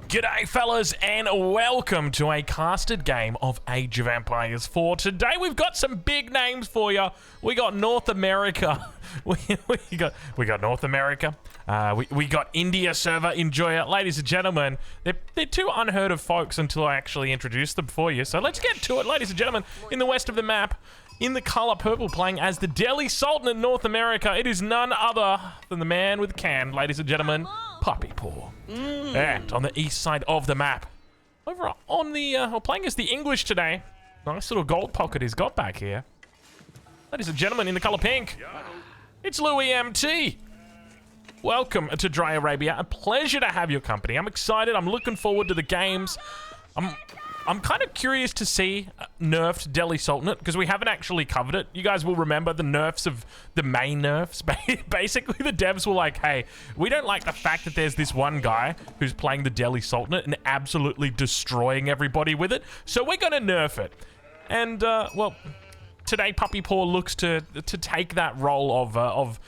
G'day fellas and welcome to a casted game of Age of Empires 4. Today we've got some big names for you. We got North America. we got North America. We got India server enjoyer. Ladies and gentlemen, they're two unheard of folks until I actually introduce them for you. So let's get to it, ladies and gentlemen. In the west of the map, in the color purple, playing as the Delhi Sultanate in North America, it is none other than the man with the can, ladies and gentlemen, Puppy Paw. And on the east side of the map, over on the, playing as the English today, nice little gold pocket he's got back here. Ladies and gentlemen, in the color pink, it's Louis MT. Welcome to Dry Arabia. A pleasure to have your company. I'm excited. I'm looking forward to the games. I'm kind of curious to see nerfed Delhi Sultanate because we haven't actually covered it. You guys will remember the nerfs of the main nerfs. Basically, the devs were like, hey, we don't like the fact that there's this one guy who's playing the Delhi Sultanate and absolutely destroying everybody with it. So we're going to nerf it. And, well, today Puppy Paw looks to take that role of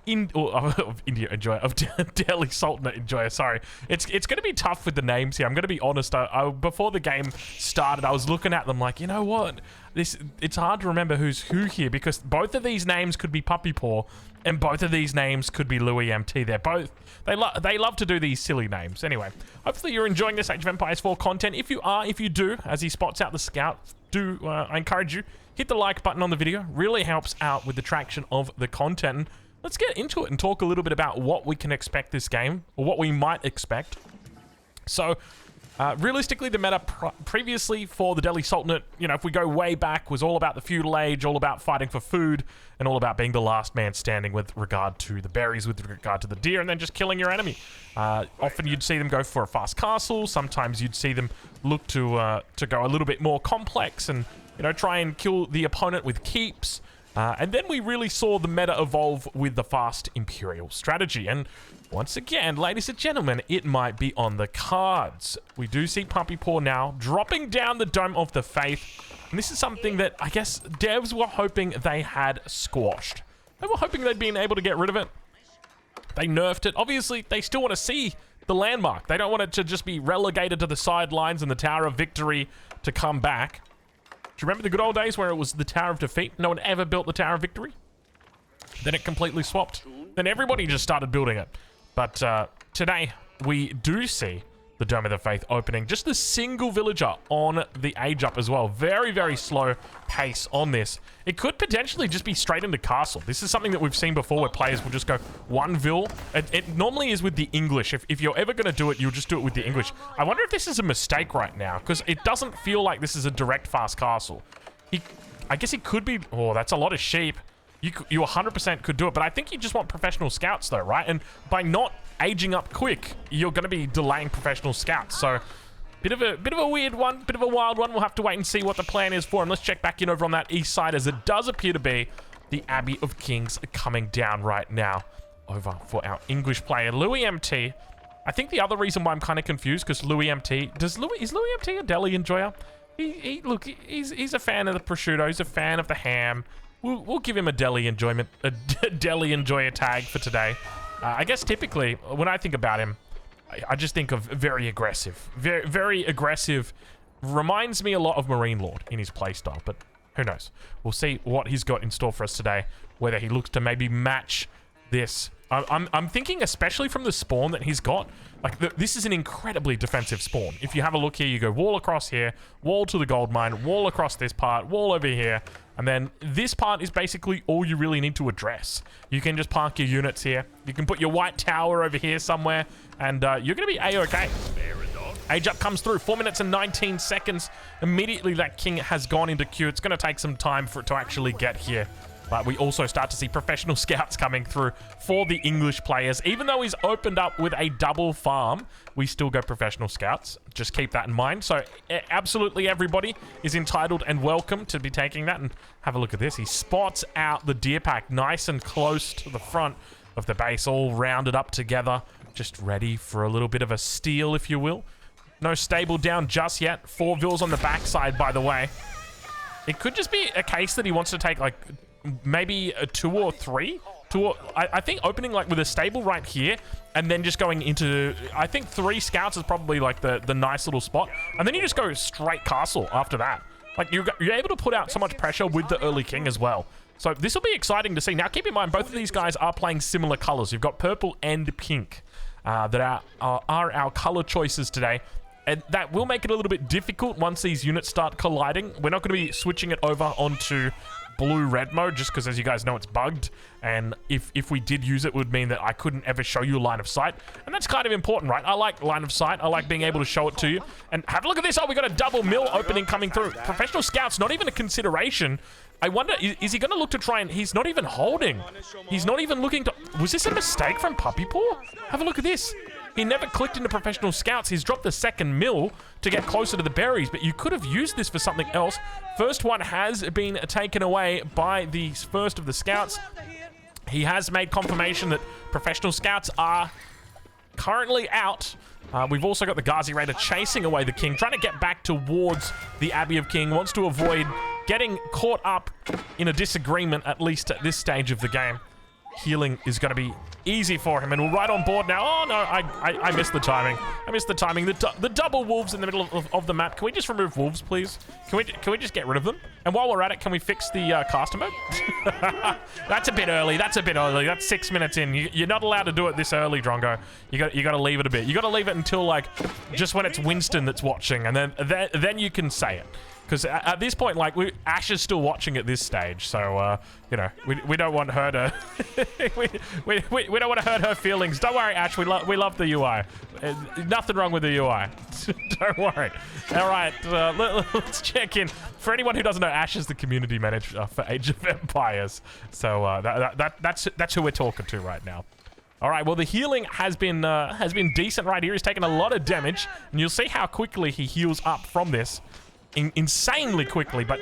India enjoyer, of Delhi Sultanate enjoyer. Sorry, it's going to be tough with the names here. I'm going to be honest. Before the game started, I was looking at them like, you know what? It's hard to remember who's who here because both of these names could be Puppy Paw, and both of these names could be Louis MT. They're both they love to do these silly names. Anyway, hopefully you're enjoying this Age of Empires 4 content. If you do, as he spots out the scout, I encourage you hit the like button on the video. Really helps out with the traction of the content. And let's get into it and talk a little bit about what we can expect this game, or what we might expect. So, realistically, the meta previously for the Delhi Sultanate, you know, if we go way back, was all about the feudal age, all about fighting for food, and all about being the last man standing with regard to the berries, with regard to the deer, and then just killing your enemy. Often you'd see them go for a fast castle. Sometimes you'd see them look to go a little bit more complex and, you know, try and kill the opponent with keeps. And then we really saw the meta evolve with the fast Imperial strategy. And once again, ladies and gentlemen, it might be on the cards. We do see Puppy Paw now dropping down the Dome of the Faith. And this is something that I guess devs were hoping they had squashed. They were hoping they'd been able to get rid of it. They nerfed it. Obviously, they still want to see the landmark. They don't want it to just be relegated to the sidelines and the Tower of Victory to come back. Do you remember the good old days where it was the Tower of Defeat? No one ever built the Tower of Victory? Then it completely swapped. Then everybody just started building it. But today, we do see the Dome of the Faith opening. Just the single villager on the age up as well. Very, very slow pace on this. It could potentially just be straight into castle. This is something that we've seen before where players will just go one vill. It normally is with the English. If you're ever going to do it, you'll just do it with the English. I wonder if this is a mistake right now because it doesn't feel like this is a direct fast castle. I guess it could be... Oh, that's a lot of sheep. You 100% could do it, but I think you just want professional scouts though, right? And by not aging up quick, you're going to be delaying professional scouts. So, bit of a weird one, bit of a wild one. We'll have to wait and see what the plan is for him. Let's check back in over on that east side, as it does appear to be the Abbey of Kings coming down right now over for our English player, Louis MT. I think the other reason why I'm kind of confused, because Louis MT... Is Louis MT a Delhi enjoyer? Look, he's a fan of the prosciutto. He's a fan of the ham. We'll give him a Delhi enjoyer tag for today. I guess typically, when I think about him, I just think of very aggressive. Very, very aggressive. Reminds me a lot of Marine Lord in his playstyle, but who knows? We'll see what he's got in store for us today, whether he looks to maybe match this. I'm thinking especially from the spawn that he's got. Like, this is an incredibly defensive spawn. If you have a look here, you go wall across here, wall to the gold mine, wall across this part, wall over here, and then this part is basically all you really need to address. You can just park your units here. You can put your white tower over here somewhere, and you're going to be A-okay. Age up comes through, 4 minutes and 19 seconds. Immediately that king has gone into queue. It's going to take some time for it to actually get here. But we also start to see professional scouts coming through for the English players. Even though he's opened up with a double farm, we still go professional scouts. Just keep that in mind. So absolutely everybody is entitled and welcome to be taking that. And have a look at this. He spots out the deer pack nice and close to the front of the base, all rounded up together. Just ready for a little bit of a steal, if you will. No stable down just yet. 4 vills on the backside, by the way. It could just be a case that he wants to take, like, maybe a 2 or 3 I think opening like with a stable right here, and then just going into, I think 3 scouts is probably like the nice little spot, and then you just go straight castle after that. Like you're able to put out so much pressure with the early king as well. So this will be exciting to see. Now keep in mind, both of these guys are playing similar colors. You've got purple and pink that are our color choices today. And that will make it a little bit difficult once these units start colliding. We're not going to be switching it over onto blue-red mode just because, as you guys know, it's bugged. And if we did use it, would mean that I couldn't ever show you line of sight. And that's kind of important, right? I like line of sight. I like being able to show it to you. And have a look at this. Oh, we got a double mill opening coming through. Professional scouts, not even a consideration. I wonder, is he going to look to try and... He's not even holding. He's not even looking to... Was this a mistake from Puppy Paw? Have a look at this. He never clicked into professional scouts. He's dropped the second mill to get closer to the berries, but you could have used this for something else. First one has been taken away by the first of the scouts. He has made confirmation that professional scouts are currently out. We've also got the Gazi Raider chasing away the king, trying to get back towards the Abbey of King, wants to avoid getting caught up in a disagreement, at least at this stage of the game. Healing is going to be easy for him, and we're right on board now. Oh no, I missed the timing. I missed the timing. The double wolves in the middle of the map. Can we just remove wolves, please? Can we just get rid of them? And while we're at it, can we fix the caster mode? That's a bit early. That's a bit early. That's 6 minutes in. You're not allowed to do it this early, Drongo. You got to leave it a bit. You got to leave it until like just when it's Winston that's watching, and then you can say it. Because at this point, like, Ash is still watching at this stage, so, you know, we don't want her to... we don't want to hurt her feelings. Don't worry, Ash, we love the UI. Nothing wrong with the UI. Don't worry. All right, let's check in. For anyone who doesn't know, Ash is the community manager for Age of Empires. So that's who we're talking to right now. All right, well, the healing has been decent right here. He's taken a lot of damage, and you'll see how quickly he heals up from this. Insanely quickly, but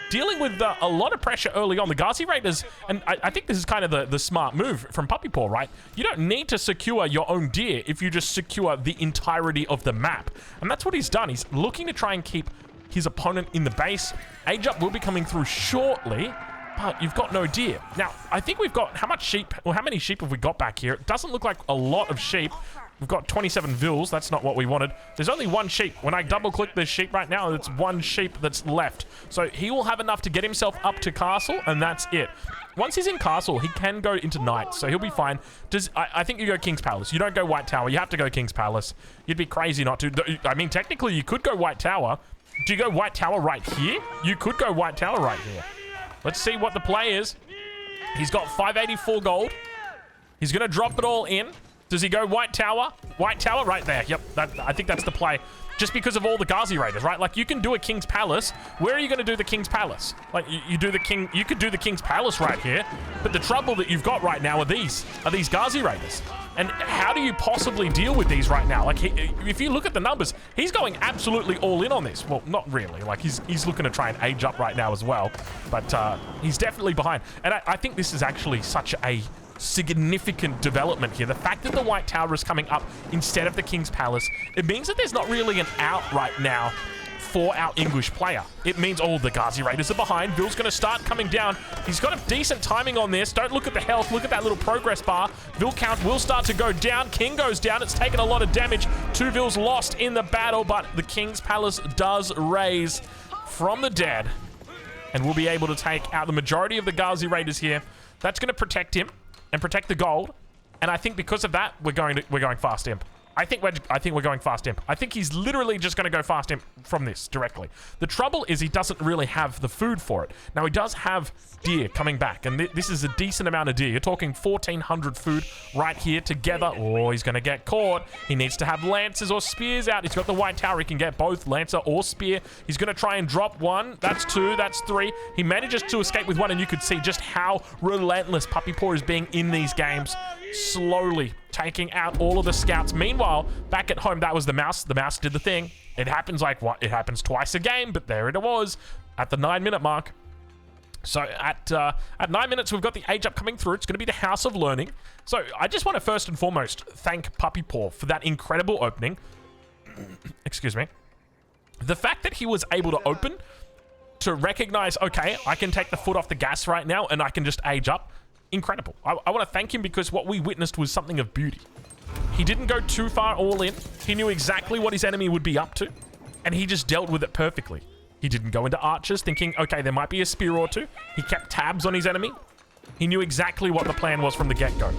dealing with a lot of pressure early on. The Gazi Raiders, and I think this is kind of the smart move from Puppy Paw, right? You don't need to secure your own deer if you just secure the entirety of the map. And that's what he's done. He's looking to try and keep his opponent in the base. Age Up will be coming through shortly, but you've got no deer. Now, I think we've got, how many sheep have we got back here? It doesn't look like a lot of sheep. We've got 27 vils. That's not what we wanted. There's only 1 sheep. When I double-click this sheep right now, it's 1 sheep that's left. So he will have enough to get himself up to castle, and that's it. Once he's in castle, he can go into knight, so he'll be fine. I think you go King's Palace. You don't go White Tower. You have to go King's Palace. You'd be crazy not to. I mean, technically, you could go White Tower. Do you go White Tower right here? You could go White Tower right here. Let's see what the play is. He's got 584 gold. He's going to drop it all in. Does he go White Tower? White Tower right there. Yep, I think that's the play. Just because of all the Gazi Raiders, right? Like, you can do a King's Palace. Where are you going to do the King's Palace? Like, you could do the King's Palace right here, but the trouble that you've got right now are these Gazi Raiders. And how do you possibly deal with these right now? Like, if you look at the numbers, he's going absolutely all in on this. Well, not really. Like, he's looking to try and age up right now as well, but he's definitely behind. And I think this is actually such a significant development here. The fact that the White Tower is coming up instead of the King's Palace, it means that there's not really an out right now for our English player. It means all the Gazi Raiders are behind. Bill's going to start coming down. He's got a decent timing on this. Don't look at the health. Look at that little progress bar. Bill count will start to go down. King goes down. It's taken a lot of damage. 2 Bills lost in the battle, but the King's Palace does raise from the dead, and we'll be able to take out the majority of the Gazi Raiders here. That's going to protect him and protect the gold, and I think because of that, we're going fast imp. I think we're going fast imp. I think he's literally just going to go fast imp from this directly. The trouble is he doesn't really have the food for it. Now, he does have deer coming back, and this is a decent amount of deer. You're talking 1,400 food right here together. Oh, he's going to get caught. He needs to have lances or spears out. He's got the White Tower. He can get both lancer or spear. He's going to try and drop 1. That's 2. That's 3. He manages to escape with 1, and you could see just how relentless Puppy Paw is being in these games. Slowly taking out all of the scouts. Meanwhile, back at home, that was the mouse. The mouse did the thing. It happens like what? It happens twice a game, but there it was at the 9-minute mark. So at 9 minutes, we've got the age up coming through. It's going to be the House of Learning. So I just want to first and foremost thank Puppy Paw for that incredible opening. Excuse me. The fact that he was able to open to recognize, okay, I can take the foot off the gas right now and I can just age up. incredible. I want to thank him because what we witnessed was something of beauty. He didn't go too far all in. He knew exactly what his enemy would be up to, and he just dealt with it perfectly. He didn't go into archers thinking, okay, there might be a spear or two. He kept tabs on his enemy. He knew exactly what the plan was from the get-go.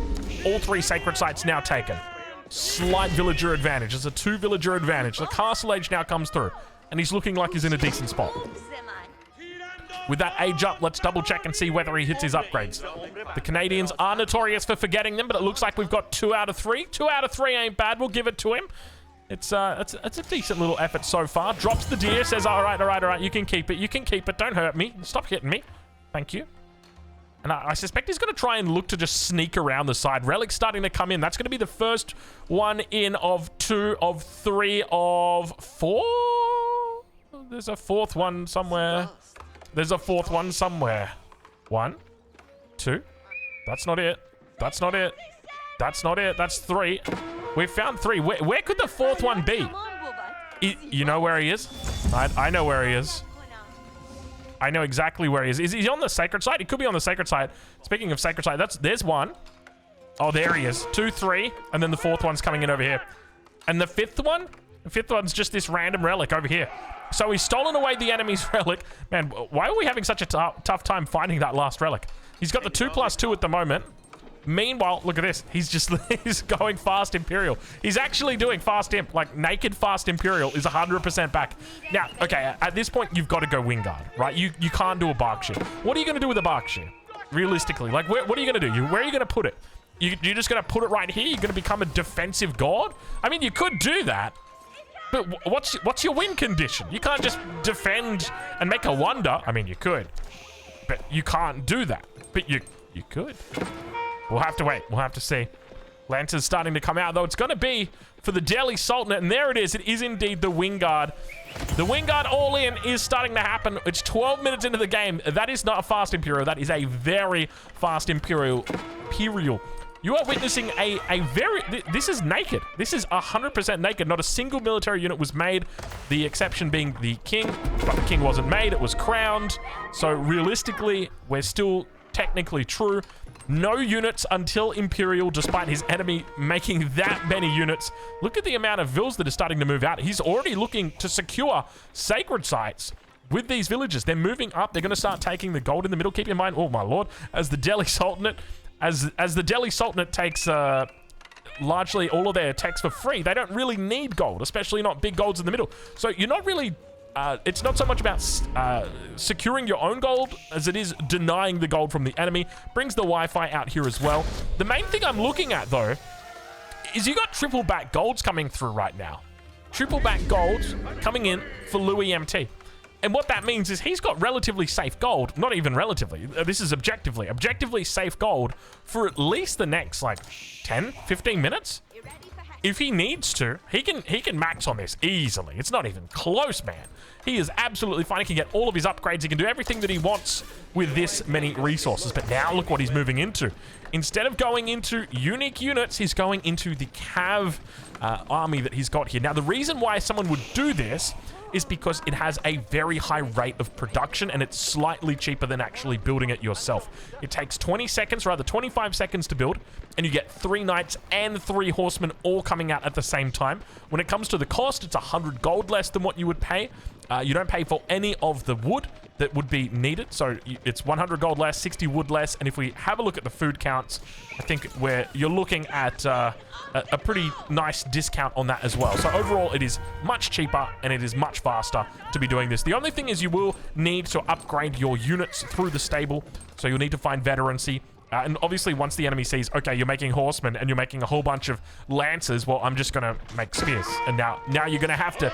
All 3 sacred sites now taken. Slight villager advantage. It's a 2 villager advantage. The castle age now comes through, and he's looking like he's in a decent spot. With that age up, let's double check and see whether he hits his upgrades. The Canadians are notorious for forgetting them, but it looks like we've got 2 out of 3. 2 out of 3 ain't bad. We'll give it to him. It's a decent little effort so far. Drops the deer, says, all right, you can keep it. You can keep it. Don't hurt me. Stop hitting me. Thank you. And I suspect he's going to try and look to just sneak around the side. Relic's starting to come in. That's going to be the first one in of 2 of 3 of 4. There's a 4th one somewhere. There's a 4th one somewhere. 1, 2. That's not it. That's not it. That's not it. That's 3. We've found 3. Where could the 4th one be? You know where he is? I know where he is. I know exactly where he is. Is he on the sacred site? He could be on the sacred site. Speaking of sacred site, there's 1. Oh, there he is. 2, 3, and then the 4th one's coming in over here. And the 5th one? The 5th one's just this random relic over here. So he's stolen away the enemy's relic. Man, why are we having such a tough time finding that last relic? He's got the 2+2 at the moment. Meanwhile, look at this. He's going fast Imperial. He's actually doing fast imp. Like, naked fast Imperial is 100% back. Now, okay, at this point, you've got to go wingard, right? You can't do a Berkshire. What are you going to do with a Berkshire? Realistically, like, what are you going to do? Where are you going to put it? You're just going to put it right here? You're going to become a defensive god? I mean, you could do that. But what's your win condition? You can't just defend and make a wonder. I mean, you could. But you can't do that. But you could. We'll have to wait. We'll have to see. Lancer's starting to come out, though. It's going to be for the Delhi Sultanate, and there it is. It is indeed the wingard. The wingard all-in is starting to happen. It's 12 minutes into the game. That is not a fast Imperial. That is a very fast Imperial. You are witnessing a very... This is naked. This is 100% naked. Not a single military unit was made. The exception being the king. But the king wasn't made. It was crowned. So realistically, we're still technically true. No units until Imperial, despite his enemy making that many units. Look at the amount of vills that are starting to move out. He's already looking to secure sacred sites with these villages. They're moving up. They're going to start taking the gold in the middle. Keep in mind, oh my lord, as the Delhi Sultanate, as the Delhi Sultanate takes largely all of their techs for free, they don't really need gold, especially not big golds in the middle. So you're not really... it's not so much about securing your own gold as it is denying the gold from the enemy. Brings the Wi-Fi out here as well. The main thing I'm looking at, though, is you got triple back golds coming through right now. Triple back golds coming in for Louis MT. And what that means is he's got relatively safe gold. Not even relatively. This is objectively. Objectively safe gold for at least the next, like, 10, 15 minutes. If he needs to, he can max on this easily. It's not even close, man. He is absolutely fine. He can get all of his upgrades. He can do everything that he wants with this many resources. But now look what he's moving into. Instead of going into unique units, he's going into the Cav army that he's got here. Now, the reason why someone would do this is because it has a very high rate of production and it's slightly cheaper than actually building it yourself. It takes 20 seconds, rather 25 seconds to build, and you get 3 knights and 3 horsemen all coming out at the same time. When it comes to the cost, it's 100 gold less than what you would pay. You don't pay for any of the wood that would be needed, so it's 100 gold less, 60 wood less, and if we have a look at the food counts, I think you're looking at a pretty nice discount on that as well. So overall, it is much cheaper and it is much faster to be doing this. The only thing is you will need to upgrade your units through the stable, so you'll need to find veterancy. And obviously, once the enemy sees, okay, you're making horsemen and you're making a whole bunch of lancers, well, I'm just gonna make spears. And now you're gonna have to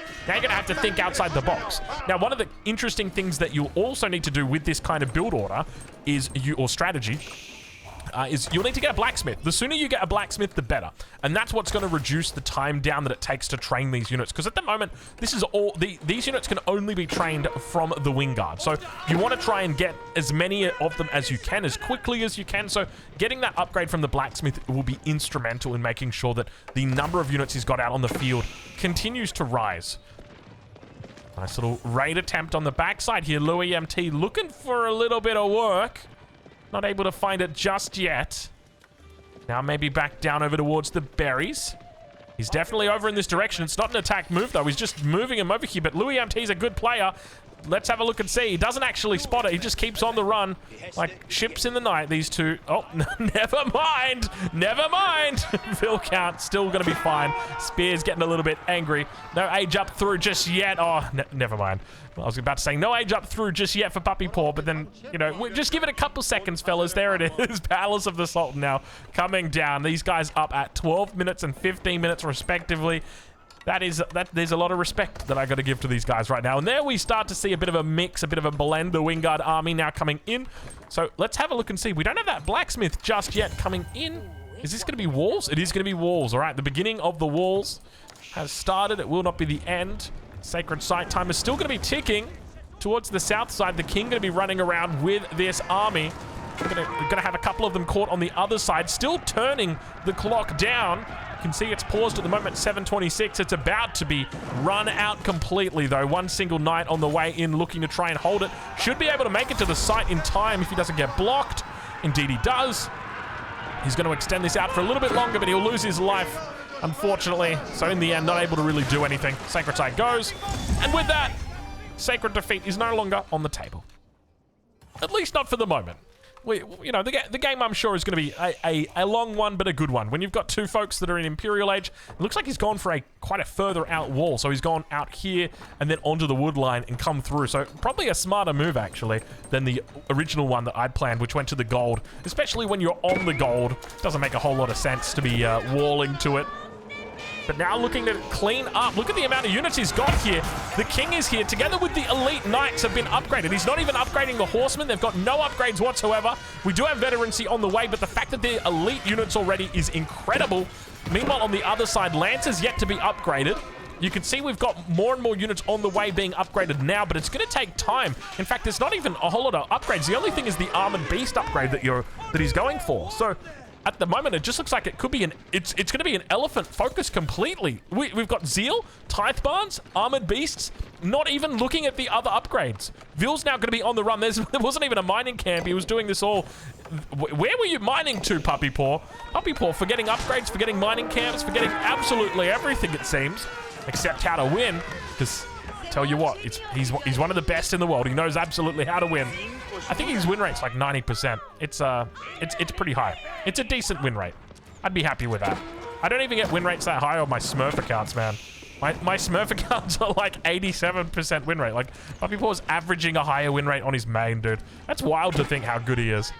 think outside the box. Now, one of the interesting things that you'll also need to do with this kind of build order is strategy. Is you'll need to get a blacksmith. The sooner you get a blacksmith, the better. And that's what's going to reduce the time down that it takes to train these units. Because at the moment, this is all these units can only be trained from the wingard. So you want to try and get as many of them as you can, as quickly as you can. So getting that upgrade from the blacksmith will be instrumental in making sure that the number of units he's got out on the field continues to rise. Nice little raid attempt on the backside here. Louis MT looking for a little bit of work. Not able to find it just yet. Now maybe back down over towards the berries. He's definitely over in this direction. It's not an attack move, though. He's just moving him over here. But Louis MT's a good player. Let's have a look and see. He doesn't actually spot it. He just keeps on the run like ships in the night, these two. Oh, never mind. Never mind. Vil count still going to be fine. Spear's getting a little bit angry. No age up through just yet. Oh, never mind. Well, I was about to say no age up through just yet for Puppy Paw, but then, you know, just give it a couple seconds, fellas. There it is. Palace of the Sultan now coming down. These guys up at 12 minutes and 15 minutes respectively. There's a lot of respect that I got to give to these guys right now. And there we start to see a bit of a mix, a bit of a blend. The wingard army now coming in. So let's have a look and see. We don't have that blacksmith just yet coming in. Is this going to be walls? It is going to be walls. All right, the beginning of the walls has started. It will not be the end. Sacred site time is still going to be ticking towards the south side. The king going to be running around with this army. We're gonna have a couple of them caught on the other side, still turning the clock down. You can see it's paused at the moment, 7:26. It's about to be run out completely, though. One single knight on the way in, looking to try and hold it. Should be able to make it to the site in time if he doesn't get blocked. Indeed he does. He's going to extend this out for a little bit longer, but he'll lose his life, unfortunately. So in the end, not able to really do anything. Sacred site goes. And with that, sacred defeat is no longer on the table. At least not for the moment. You know, the game I'm sure is going to be a long one, but a good one. When you've got two folks that are in Imperial Age, it looks like he's gone for quite a further out wall. So he's gone out here and then onto the wood line and come through. So probably a smarter move, actually, than the original one that I'd planned, which went to the gold. Especially when you're on the gold. Doesn't make a whole lot of sense to be walling to it. But now looking to clean up. Look at the amount of units he's got here. The king is here, together with the elite knights have been upgraded. He's not even upgrading the horsemen. They've got no upgrades whatsoever. We do have veterancy on the way, but the fact that the elite units already is incredible. Meanwhile, on the other side, Lancers yet to be upgraded. You can see we've got more and more units on the way being upgraded now, but it's going to take time. In fact, there's not even a whole lot of upgrades. The only thing is the armored beast upgrade that he's going for. So at the moment, it just looks like it could be it's going to be an elephant focus completely. We've got Zeal, Tithe Barns, Armored Beasts, not even looking at the other upgrades. Vil's now going to be on the run. There wasn't even a mining camp. He was doing this all. Where were you mining to, Puppy Paw? Puppy Paw, for getting upgrades, for getting mining camps, for getting absolutely everything, it seems, except how to win. Because, tell you what, he's one of the best in the world. He knows absolutely how to win. I think his win rate's like 90%. It's pretty high. It's a decent win rate. I'd be happy with that. I don't even get win rates that high on my Smurf accounts, man. My Smurf accounts are like 87% win rate. Like, Puppy Paw's averaging a higher win rate on his main, dude. That's wild to think how good he is.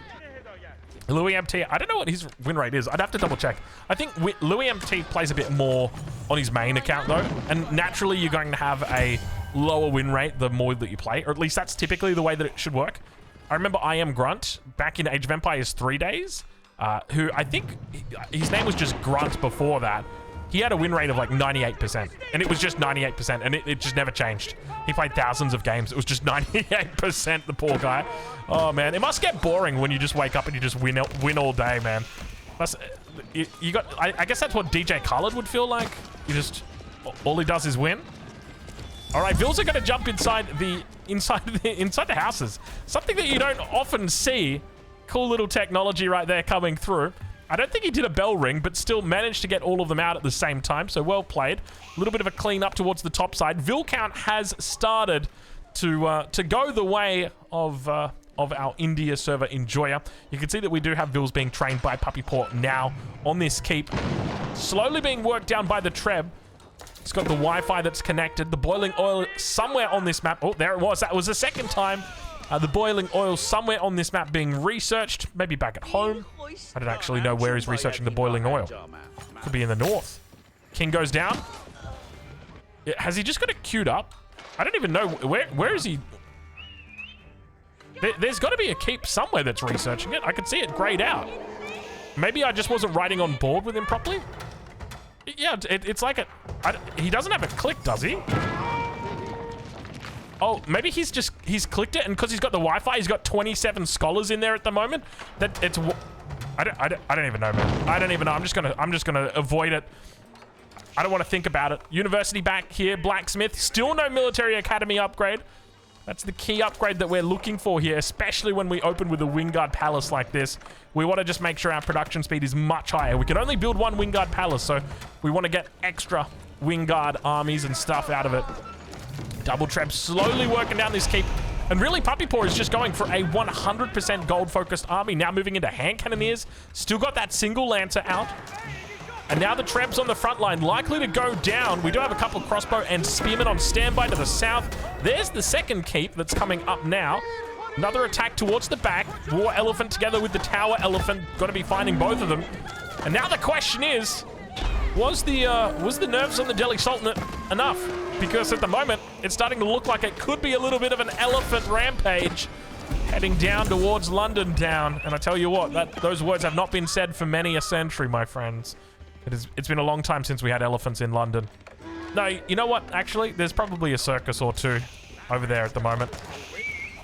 Louis MT, I don't know what his win rate is. I'd have to double check. I think Louis MT plays a bit more on his main account, though. And naturally, you're going to have a lower win rate the more that you play. Or at least that's typically the way that it should work. I remember I Am Grunt back in Age of Empires 3 days, who I think his name was just Grunt before that. He had a win rate of like 98%, and it was just 98%, and it just never changed. He played thousands of games. It was just 98%, the poor guy. Oh, man. It must get boring when you just wake up and you just win all day, man. I guess that's what DJ Khaled would feel like. All he does is win. All right, Vils are going to jump inside the houses. Something that you don't often see. Cool little technology right there coming through. I don't think he did a bell ring, but still managed to get all of them out at the same time. So well played. A little bit of a clean up towards the top side. Vil count has started to go the way of our India server Enjoyer. You can see that we do have Vils being trained by Puppy Paw now on this keep. Slowly being worked down by the Treb. It's got the Wi-Fi that's connected. The boiling oil somewhere on this map. Oh, there it was. That was the second time. The boiling oil somewhere on this map being researched. Maybe back at home. I don't actually know where he's researching the boiling oil. Could be in the north. King goes down. Has he just got it queued up? I don't even know. Where is he? There's got to be a keep somewhere that's researching it. I could see it grayed out. Maybe I just wasn't riding on board with him properly. Yeah, it's like he doesn't have it clicked, does he? Oh, maybe he's clicked it, and because he's got the Wi-Fi, he's got 27 scholars in there at the moment. I don't even know, man. I don't even know. I'm just gonna avoid it. I don't want to think about it. University back here, blacksmith. Still no military academy upgrade. That's the key upgrade that we're looking for here, especially when we open with a wingard palace like this. We want to just make sure our production speed is much higher. We can only build one wingard palace, so we want to get extra wingard armies and stuff out of it. Double Treb slowly working down this keep. And really, Puppy Paw is just going for a 100% gold-focused army. Now moving into hand cannoneers. Still got that single lancer out. And now the Trebs on the front line, likely to go down. We do have a couple of crossbow and spearmen on standby to the south. There's the second keep that's coming up now. Another attack towards the back. War Elephant together with the Tower Elephant. Got to be finding both of them. And now the question is, was the nerves on the Delhi Sultanate enough? Because at the moment, it's starting to look like it could be a little bit of an elephant rampage heading down towards London town. And I tell you what, those words have not been said for many a century, my friends. It's been a long time since we had elephants in London. No, you know what? Actually, there's probably a circus or two over there at the moment.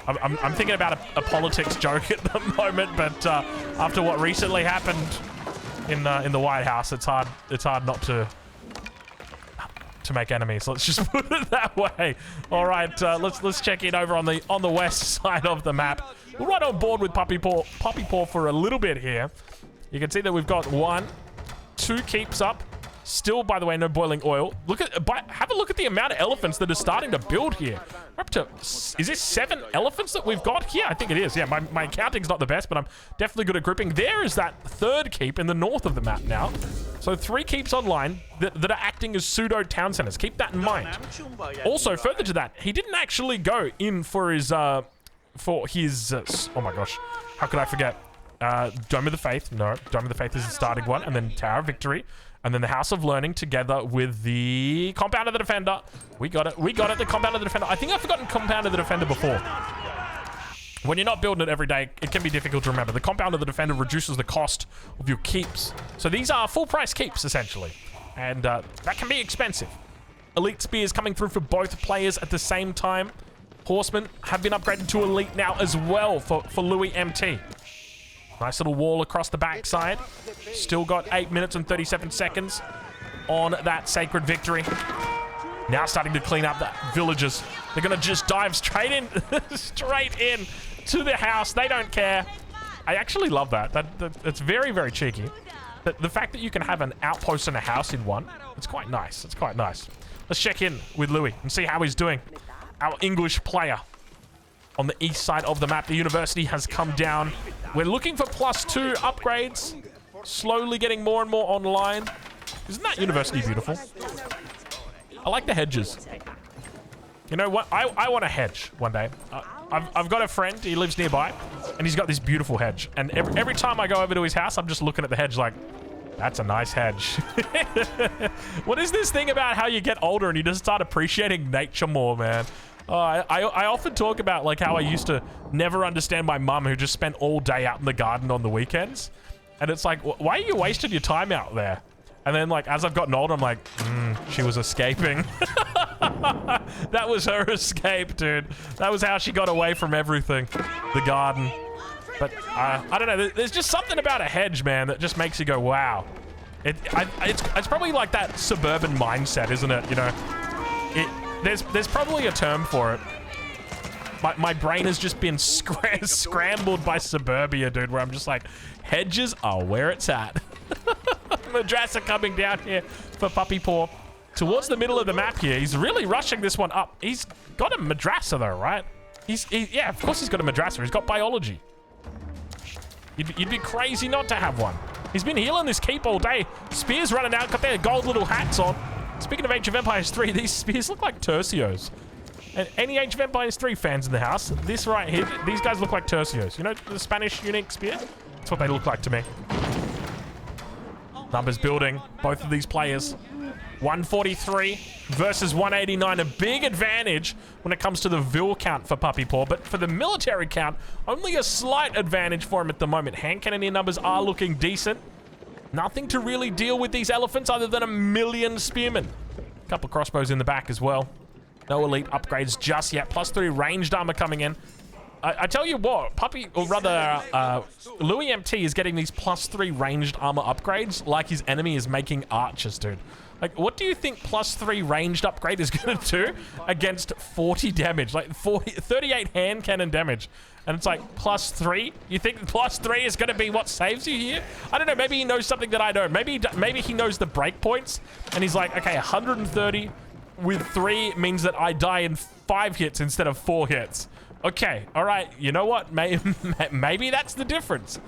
I'm thinking about a politics joke at the moment, but after what recently happened in the White House, it's hard not to make enemies. Let's just put it that way. All right, let's check in over on the west side of the map. We're right on board with Puppy Paw for a little bit here. You can see that we've got 1, 2 keeps up. Still, by the way, no boiling oil. Have a look at the amount of elephants that are starting to build here. We're up to, is this 7 elephants that we've got here? I think it is. Yeah, my counting's not the best, but I'm definitely good at grouping. There is that 3rd keep in the north of the map now. So 3 keeps online that are acting as pseudo town centers. Keep that in mind. Also, further to that, he didn't actually go in for his oh my gosh, how could I forget? Dome of the Faith. No, Dome of the Faith is the starting one, and then Tower of Victory. And then the House of Learning together with the Compound of the Defender. We got it, the Compound of the Defender. I think I've forgotten Compound of the Defender before. When you're not building it every day, it can be difficult to remember. The Compound of the Defender reduces the cost of your keeps. So these are full price keeps, essentially. And that can be expensive. Elite Spears coming through for both players at the same time. Horsemen have been upgraded to Elite now as well for Louis MT. Nice little wall across the backside. Still got 8 minutes and 37 seconds on that Sacred Victory. Now starting to clean up the villages. They're going to just dive straight in to the house. They don't care. I actually love that. It's very, very cheeky. The fact that you can have an outpost and a house in one, it's quite nice. It's quite nice. Let's check in with Louis and see how he's doing. Our English player on the east side of the map. The university has come down. We're looking for +2 upgrades. Slowly getting more and more online. Isn't that university beautiful? I like the hedges. You know what? I want a hedge one day. I've got a friend. He lives nearby. And he's got this beautiful hedge. And every time I go over to his house, I'm just looking at the hedge like, that's a nice hedge. What is this thing about how you get older and you just start appreciating nature more, man? I often talk about like how I used to never understand my mum who just spent all day out in the garden on the weekends. And it's like, why are you wasting your time out there? And then like, as I've gotten older, I'm like, she was escaping. That was her escape, dude. That was how she got away from everything. The garden. But I don't know. There's just something about a hedge, man, that just makes you go, wow. It's probably like that suburban mindset, isn't it? You know, there's probably a term for it. My brain has just been scrambled by suburbia, dude, where I'm just like, hedges are where it's at. Madrasa coming down here for Puppy Paw. Towards the middle of the map here. He's really rushing this one up. He's got a madrasa though, right? Yeah, of course he's got a madrasa. He's got biology. You'd be crazy not to have one. He's been healing this keep all day. Spears running out, got their gold little hats on. Speaking of Age of Empires 3, these spears look like tercios. And any Age of Empires 3 fans in the house, this right here, these guys look like tercios. You know the Spanish unique spear? That's what they look like to me. Numbers building, both of these players. 143 versus 189, a big advantage when it comes to the Vil count for Puppy Paw, but for the military count, only a slight advantage for him at the moment. Hand cannoneer numbers are looking decent. Nothing to really deal with these elephants other than 1 million spearmen. A couple crossbows in the back as well. No elite upgrades just yet. +3 ranged armor coming in. I tell you what, Louis MT is getting these +3 ranged armor upgrades like his enemy is making archers, dude. Like, what do you think +3 ranged upgrade is going to do against 40 damage? Like, 38 hand cannon damage. And it's like, +3? You think +3 is going to be what saves you here? I don't know. Maybe he knows something that I don't. Maybe he knows the break points. And he's like, okay, 130 with 3 means that I die in 5 hits instead of 4 hits. Okay, all right. You know what? Maybe that's the difference.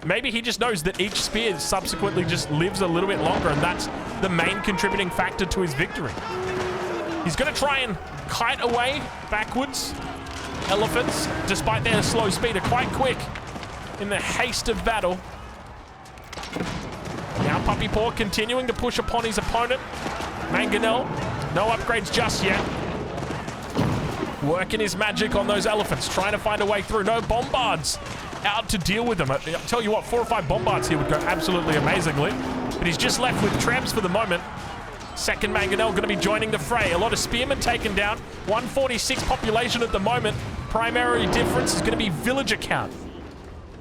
Maybe he just knows that each spear subsequently just lives a little bit longer, and that's the main contributing factor to his victory. He's going to try and kite away backwards. Elephants, despite their slow speed, are quite quick in the haste of battle. Now Puppy Paw continuing to push upon his opponent. Mangonel, no upgrades just yet. Working his magic on those elephants, trying to find a way through. No bombards out to deal with them. I'll tell you what, 4 or 5 bombards here would go absolutely amazingly. But he's just left with Trebs for the moment. Second Mangonel going to be joining the fray. A lot of spearmen taken down. 146 population at the moment. Primary difference is going to be villager count.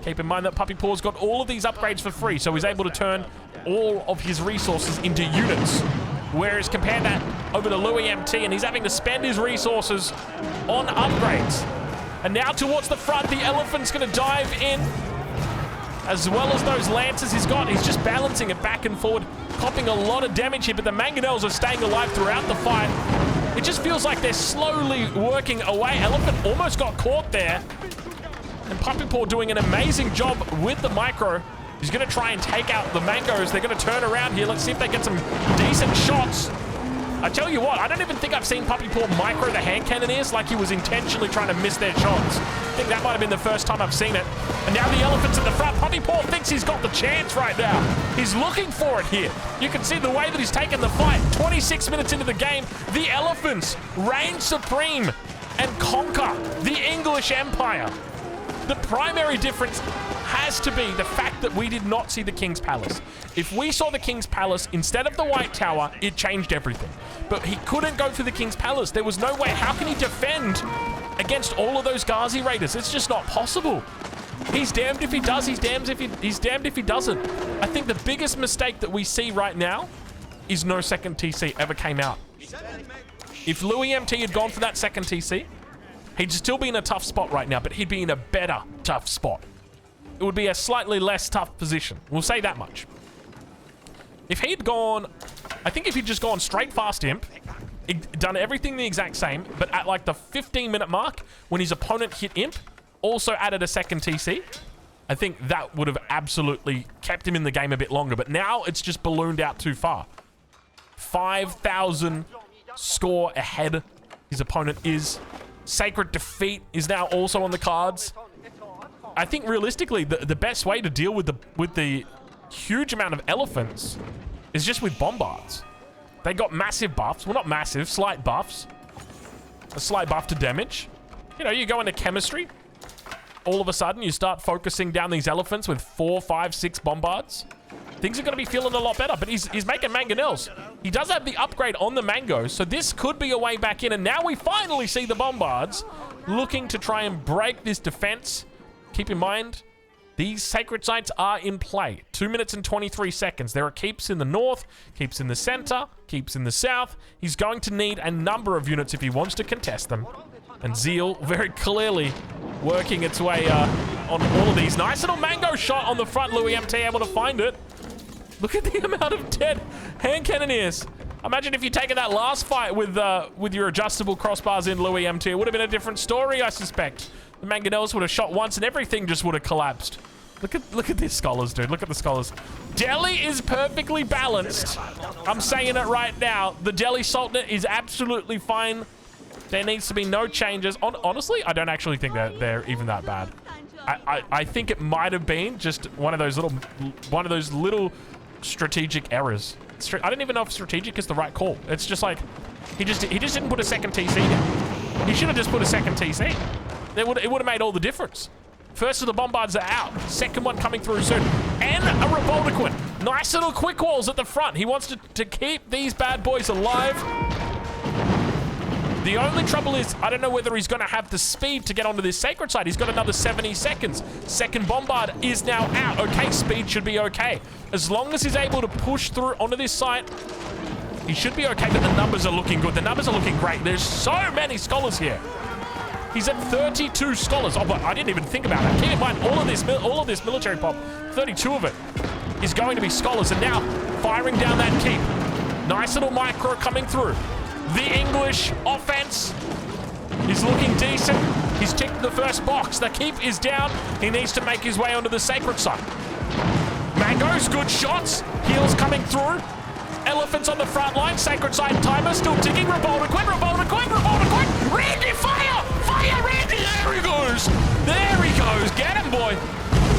Keep in mind that Puppy Paw's got all of these upgrades for free, so he's able to turn all of his resources into units. Whereas compare that over to Louis MT, and he's having to spend his resources on upgrades. And now towards the front, the elephant's going to dive in. As well as those lances he's got, he's just balancing it back and forward, copping a lot of damage here, but the Mangonels are staying alive throughout the fight. It just feels like they're slowly working away. Elephant almost got caught there. And Puppy Paw doing an amazing job with the micro. He's going to try and take out the Mangos. They're going to turn around here. Let's see if they get some decent shots. I tell you what, I don't even think I've seen Puppy Paw micro the hand cannoneers like he was intentionally trying to miss their shots. I think that might have been the first time I've seen it. And now the elephant's at the front. Puppy Paw thinks he's got the chance right now. He's looking for it here. You can see the way that he's taken the fight. 26 minutes into the game, the elephants reign supreme and conquer the English Empire. The primary difference has to be the fact that we did not see the King's Palace. If we saw the King's Palace instead of the White Tower, it changed everything. But he couldn't go for the King's Palace. There was no way. How can he defend against all of those Gazi Raiders? It's just not possible. He's damned if he does. He's damned if he doesn't. I think the biggest mistake that we see right now is no second TC ever came out. If Louis MT had gone for that second TC, he'd still be in a tough spot right now, but he'd be in a better tough spot. It would be a slightly less tough position. We'll say that much. If he'd gone, I think if he'd just gone straight fast imp, done everything the exact same, but at like the 15-minute mark, when his opponent hit imp, also added a second TC, I think that would have absolutely kept him in the game a bit longer. But now it's just ballooned out too far. 5,000 score ahead his opponent is. Sacred Defeat is now also on the cards. I think realistically, the best way to deal with the huge amount of elephants is just with bombards. They got massive buffs. Well, not massive, slight buffs. A slight buff to damage. You know, you go into chemistry. All of a sudden, you start focusing down these elephants with 4, 5, 6 bombards. Things are going to be feeling a lot better, but he's making mangonels. He does have the upgrade on the mangoes, so this could be a way back in. And now we finally see the bombards looking to try and break this defense. Keep in mind, these sacred sites are in play. 2 minutes and 23 seconds. There are keeps in the north, keeps in the center, keeps in the south. He's going to need a number of units if he wants to contest them. And Zeal very clearly working its way on all of these. Nice little mango shot on the front. Louis MT able to find it. Look at the amount of dead hand cannoneers. Imagine if you'd taken that last fight with your adjustable crossbars in Louis MT. It would have been a different story, I suspect. The mangonels would have shot once and everything just would have collapsed. Look at these scholars, dude. Look at the scholars. Delhi is perfectly balanced. I'm saying it right now. The Delhi Sultanate is absolutely fine. There needs to be no changes. Honestly, I don't actually think they're even that bad. I think it might have been just one of those little strategic errors. I don't even know if strategic is the right call. It's just like he just didn't put a second TC down. He should have just put a second TC. It would have made all the difference. First of the bombards are out. Second one coming through soon. And a Revoltiquin. Nice little quick walls at the front. He wants to keep these bad boys alive. The only trouble is, I don't know whether he's going to have the speed to get onto this sacred site. He's got another 70 seconds. Second bombard is now out. Okay, speed should be okay. As long as he's able to push through onto this site, he should be okay, but the numbers are looking good. The numbers are looking great. There's so many scholars here. He's at 32 scholars. Oh, but I didn't even think about that. Keep in mind, all of this military pop, 32 of it is going to be scholars. And now, firing down that keep. Nice little micro coming through. The English offense is looking decent. He's ticked the first box. The keep is down. He needs to make his way onto the sacred site. Mangoes, good shots. Heals coming through. Elephants on the front line. Sacred site timer still ticking. Revolt equip, revolt equip, revolt equip. Randy, fire! Fire, Randy! There he goes. There he goes. Get him, boy.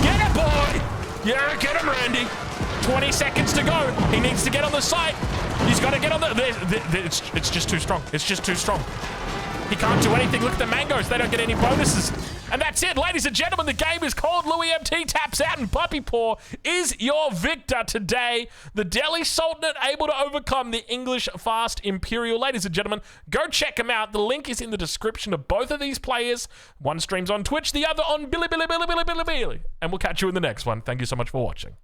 Get him, boy. Yeah, get him, Randy. 20 seconds to go. He needs to get on the site. He's got to get on the... It's just too strong. It's just too strong. He can't do anything. Look at the mangoes. They don't get any bonuses. And that's it, ladies and gentlemen. The game is called Louis MT taps out, and Puppy Paw is your victor today. The Delhi Sultanate able to overcome the English fast Imperial. Ladies and gentlemen, go check him out. The link is in the description of both of these players. One streams on Twitch, the other on Billy. And we'll catch you in the next one. Thank you so much for watching.